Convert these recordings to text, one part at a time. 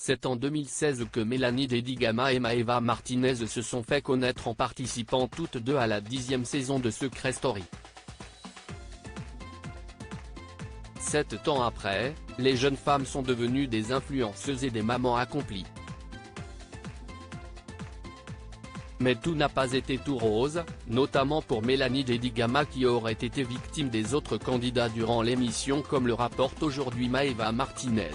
C'est en 2016 que Mélanie Dedigama et Maeva Martinez se sont fait connaître en participant toutes deux à la 10e saison de Secret Story. 7 ans après, les jeunes femmes sont devenues des influenceuses et des mamans accomplies. Mais tout n'a pas été tout rose, notamment pour Mélanie Dedigama qui aurait été victime des autres candidats durant l'émission comme le rapporte aujourd'hui Maeva Martinez.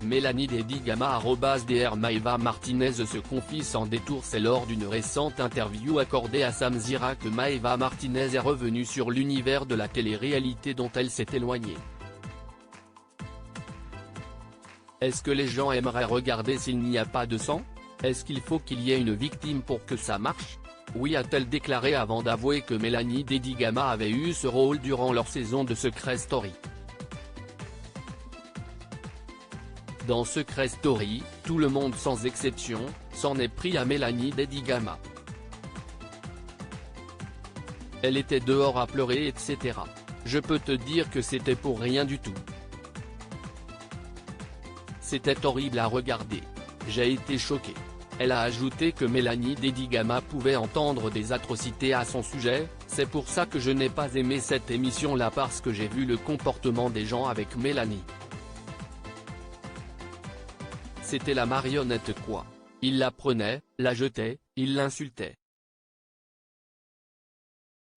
Mélanie Dedigama @Dr Maeva Martinez se confie sans détour. C'est lors d'une récente interview accordée à Samzira que Maeva Martinez est revenue sur l'univers de la télé-réalité dont elle s'est éloignée. Est-ce que les gens aimeraient regarder s'il n'y a pas de sang? Est-ce qu'il faut qu'il y ait une victime pour que ça marche? Oui, a-t-elle déclaré avant d'avouer que Mélanie Dedigama avait eu ce rôle durant leur saison de Secret Story. Dans Secret Story, tout le monde sans exception, s'en est pris à Mélanie Dedigama. Elle était dehors à pleurer etc. Je peux te dire que c'était pour rien du tout. C'était horrible à regarder. J'ai été choqué. Elle a ajouté que Mélanie Dedigama pouvait entendre des atrocités à son sujet, c'est pour ça que je n'ai pas aimé cette émission-là parce que j'ai vu le comportement des gens avec Mélanie. C'était la marionnette quoi. Il la prenait, la jetait, il l'insultait.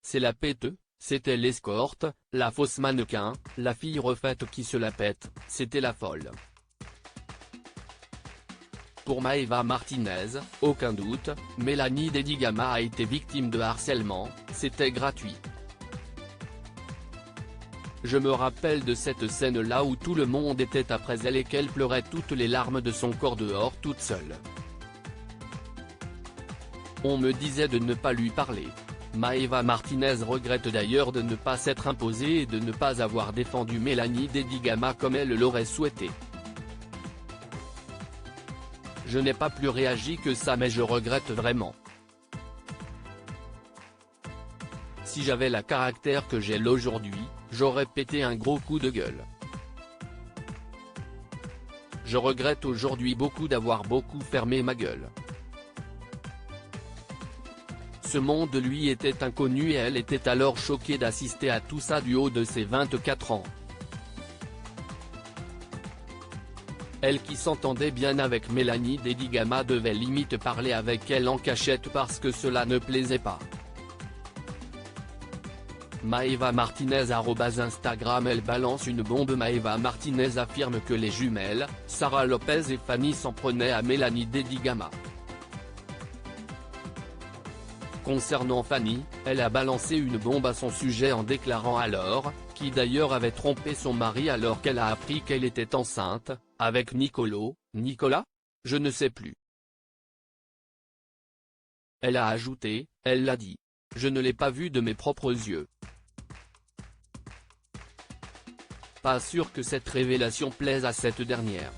C'est la pète, c'était l'escorte, la fausse mannequin, la fille refaite qui se la pète, c'était la folle. Pour Maeva Martinez, aucun doute, Mélanie Dedigama a été victime de harcèlement, c'était gratuit. Je me rappelle de cette scène-là où tout le monde était après elle et qu'elle pleurait toutes les larmes de son corps dehors toute seule. On me disait de ne pas lui parler. Maeva Martinez regrette d'ailleurs de ne pas s'être imposée et de ne pas avoir défendu Mélanie Dedigama comme elle l'aurait souhaité. Je n'ai pas plus réagi que ça mais je regrette vraiment. Si j'avais la caractère que j'ai aujourd'hui, j'aurais pété un gros coup de gueule. Je regrette aujourd'hui beaucoup d'avoir beaucoup fermé ma gueule. Ce monde lui était inconnu et elle était alors choquée d'assister à tout ça du haut de ses 24 ans. Elle qui s'entendait bien avec Mélanie Dedigama devait limite parler avec elle en cachette parce que cela ne plaisait pas. Maeva Martinez @Instagram. Elle balance une bombe. Maeva Martinez affirme que les jumelles, Sarah Lopez et Fanny s'en prenaient à Mélanie Dedigama. Concernant Fanny, elle a balancé une bombe à son sujet en déclarant alors, qui d'ailleurs avait trompé son mari alors qu'elle a appris qu'elle était enceinte, avec Nicolas? Je ne sais plus. Elle a ajouté, elle l'a dit. Je ne l'ai pas vu de mes propres yeux. Pas sûr que cette révélation plaise à cette dernière.